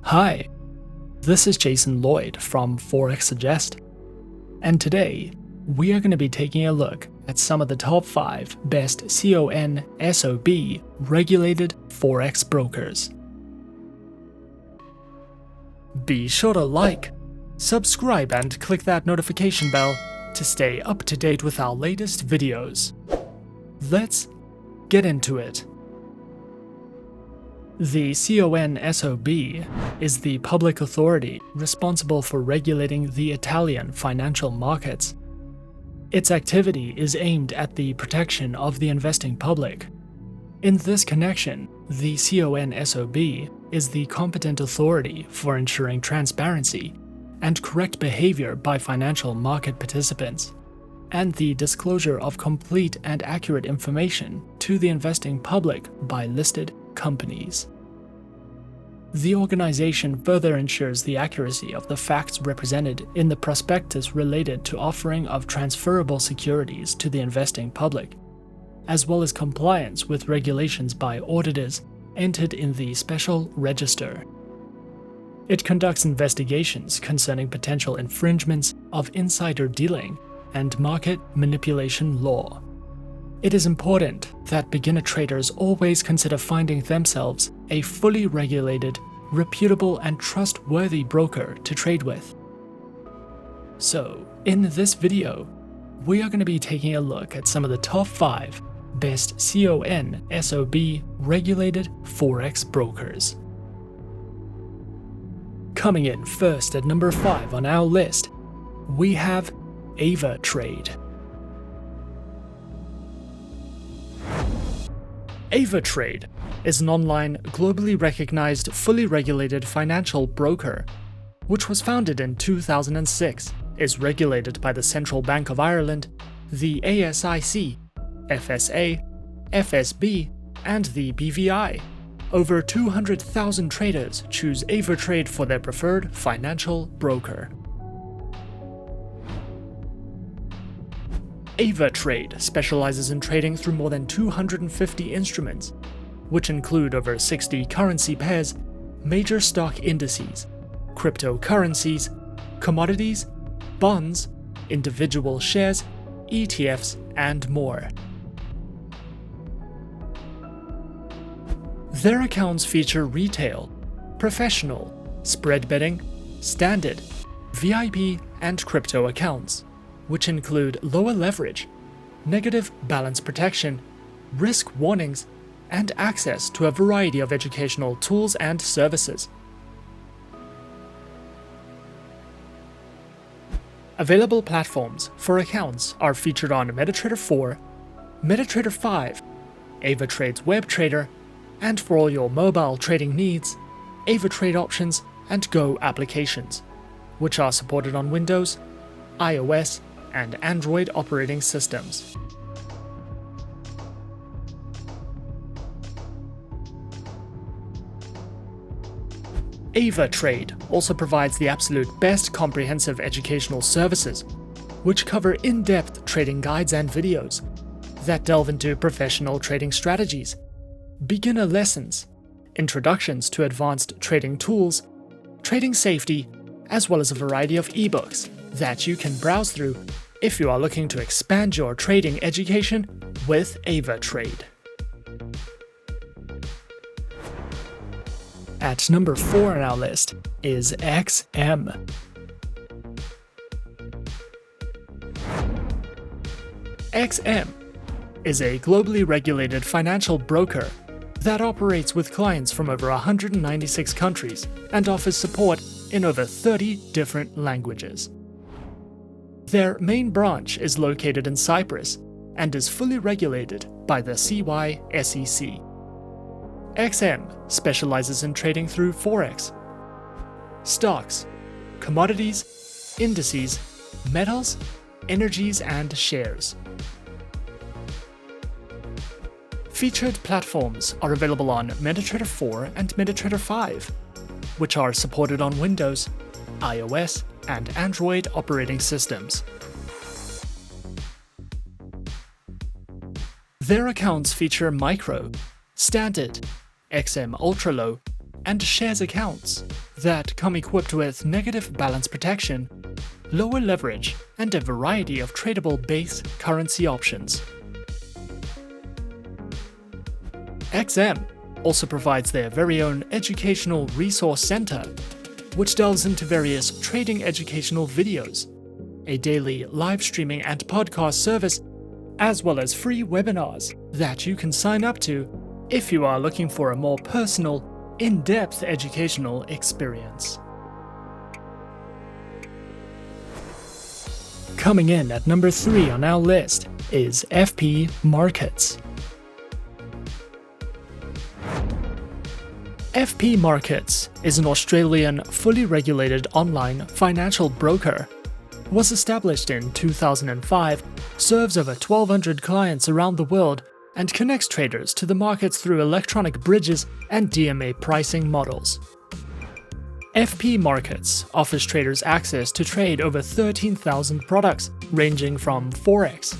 Hi, this is Jason Lloyd from Forexsuggest, and today we are going to be taking a look at some of the top 5 best CONSOB regulated forex brokers. Be sure to like, subscribe and click that notification bell to stay up to date with our latest videos. Let's get into it. The CONSOB is the public authority responsible for regulating the Italian financial markets. Its activity is aimed at the protection of the investing public. In this connection, the CONSOB is the competent authority for ensuring transparency and correct behavior by financial market participants, and the disclosure of complete and accurate information to the investing public by listed companies. The organization further ensures the accuracy of the facts represented in the prospectus related to offering of transferable securities to the investing public, as well as compliance with regulations by auditors entered in the special register. It conducts investigations concerning potential infringements of insider dealing and market manipulation law. It is important that beginner traders always consider finding themselves a fully regulated, reputable and trustworthy broker to trade with. So, in this video, we are going to be taking a look at some of the top 5 best CONSOB regulated forex brokers. Coming in first at number 5 on our list, we have Avatrade. Avatrade is an online, globally recognized, fully regulated financial broker, which was founded in 2006, is regulated by the Central Bank of Ireland, the ASIC, FSA, FSB, and the BVI. Over 200,000 traders choose Avatrade for their preferred financial broker. Avatrade specializes in trading through more than 250 instruments, which include over 60 currency pairs, major stock indices, cryptocurrencies, commodities, bonds, individual shares, ETFs, and more. Their accounts feature retail, professional, spread betting, standard, VIP, and crypto accounts, which include lower leverage, negative balance protection, risk warnings, and access to a variety of educational tools and services. Available platforms for accounts are featured on MetaTrader 4, MetaTrader 5, Avatrade's Web Trader, and for all your mobile trading needs, Avatrade Options and Go applications, which are supported on Windows, iOS, and Android operating systems. Avatrade also provides the absolute best comprehensive educational services, which cover in-depth trading guides and videos that delve into professional trading strategies, beginner lessons, introductions to advanced trading tools, trading safety, as well as a variety of ebooks that you can browse through if you are looking to expand your trading education with Avatrade. At number 4 on our list is XM. XM is a globally regulated financial broker that operates with clients from over 196 countries and offers support in over 30 different languages. Their main branch is located in Cyprus and is fully regulated by the CYSEC. XM specializes in trading through forex, stocks, commodities, indices, metals, energies, and shares. Featured platforms are available on MetaTrader 4 and MetaTrader 5, which are supported on Windows, iOS, and Android operating systems. Their accounts feature micro, standard, XM Ultra Low, and shares accounts that come equipped with negative balance protection, lower leverage, and a variety of tradable base currency options. XM also provides their very own educational resource center, which delves into various trading educational videos, a daily live streaming and podcast service, as well as free webinars that you can sign up to if you are looking for a more personal, in-depth educational experience. Coming in at number 3 on our list is FP Markets. FP Markets is an Australian fully regulated online financial broker. Was established in 2005, serves over 1,200 clients around the world, and connects traders to the markets through electronic bridges and DMA pricing models. FP Markets offers traders access to trade over 13,000 products ranging from Forex,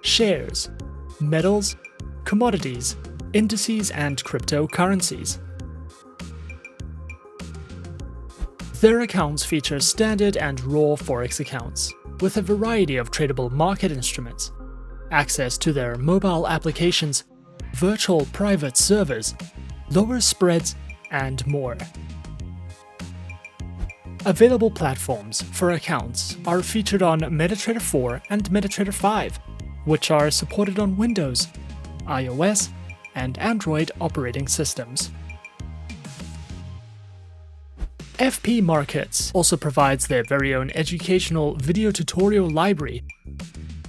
shares, metals, commodities, indices, and cryptocurrencies. Their accounts feature standard and raw Forex accounts, with a variety of tradable market instruments, access to their mobile applications, virtual private servers, lower spreads, and more. Available platforms for accounts are featured on MetaTrader 4 and MetaTrader 5, which are supported on Windows, iOS, and Android operating systems. FP Markets also provides their very own educational video tutorial library,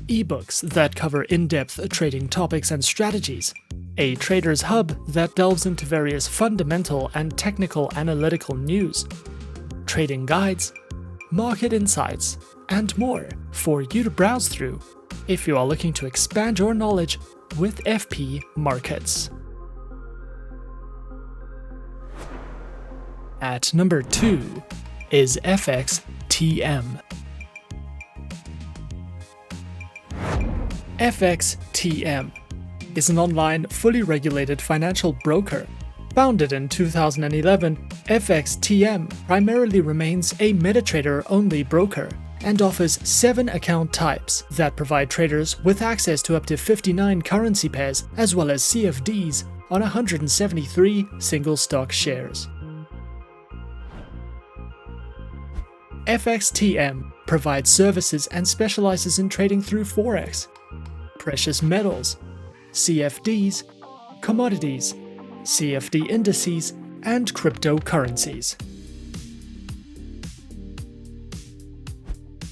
ebooks that cover in-depth trading topics and strategies, a trader's hub that delves into various fundamental and technical analytical news, trading guides, market insights, and more for you to browse through if you are looking to expand your knowledge with FP Markets. At number 2 is FXTM. FXTM is an online, fully regulated financial broker. Founded in 2011, FXTM primarily remains a MetaTrader-only broker and offers 7 account types that provide traders with access to up to 59 currency pairs as well as CFDs on 173 single-stock shares. FXTM provides services and specializes in trading through Forex, precious metals, CFDs, commodities, CFD indices, and cryptocurrencies.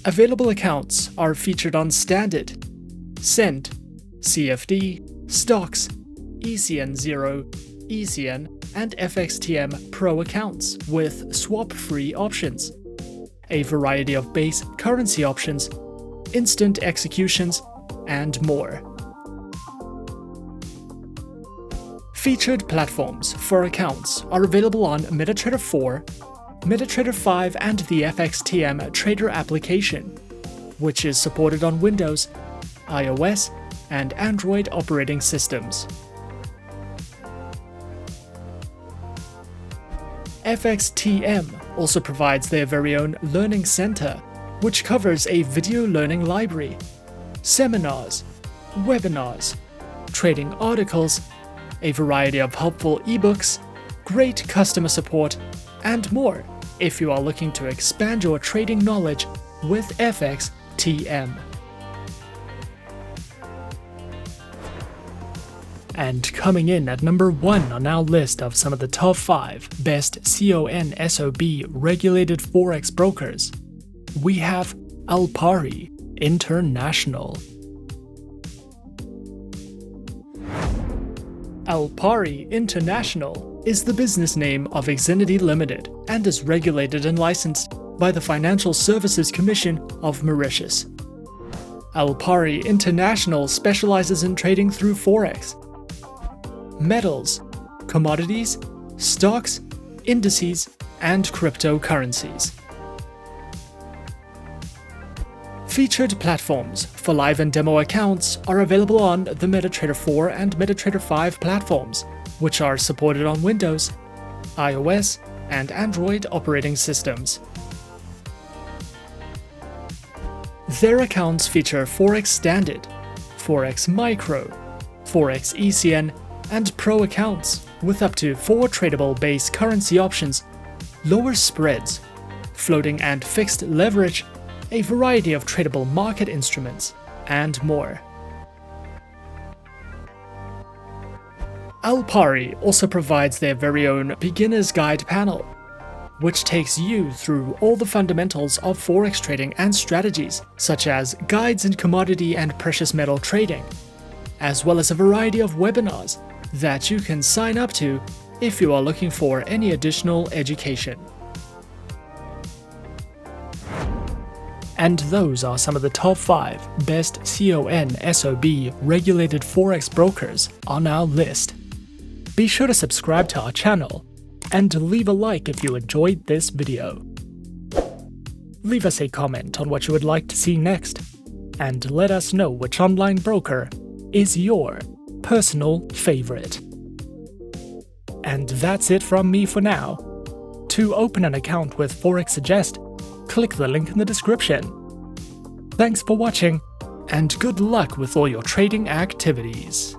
Available accounts are featured on Standard, Cent, CFD, Stocks, ECN0, ECN, and FXTM Pro accounts with swap-free options, a variety of base currency options, instant executions, and more. Featured platforms for accounts are available on MetaTrader 4, MetaTrader 5, and the FXTM Trader application, which is supported on Windows, iOS, and Android operating systems. FXTM also provides their very own learning center, which covers a video learning library, seminars, webinars, trading articles, a variety of helpful ebooks, great customer support, and more if you are looking to expand your trading knowledge with FXTM. And coming in at number 1 on our list of some of the top 5 best CONSOB regulated forex brokers, we have Alpari International. Alpari International is the business name of Xfinity Limited and is regulated and licensed by the Financial Services Commission of Mauritius. Alpari International specializes in trading through Forex, metals, commodities, stocks, indices, and cryptocurrencies. Featured platforms for live and demo accounts are available on the MetaTrader 4 and MetaTrader 5 platforms, which are supported on Windows, iOS, and Android operating systems. Their accounts feature Forex Standard, Forex Micro, Forex ECN, and Pro accounts with up to 4 tradable base currency options, lower spreads, floating and fixed leverage, a variety of tradable market instruments, and more. Alpari also provides their very own Beginner's Guide panel, which takes you through all the fundamentals of Forex trading and strategies, such as guides in commodity and precious metal trading, as well as a variety of webinars that you can sign up to if you are looking for any additional education. And those are some of the top 5 best CONSOB regulated Forex brokers on our list. Be sure to subscribe to our channel and leave a like if you enjoyed this video. Leave us a comment on what you would like to see next, and let us know which online broker is your personal favorite. And that's it from me for now. To open an account with Forexsuggest, click the link in the description. Thanks for watching, and good luck with all your trading activities.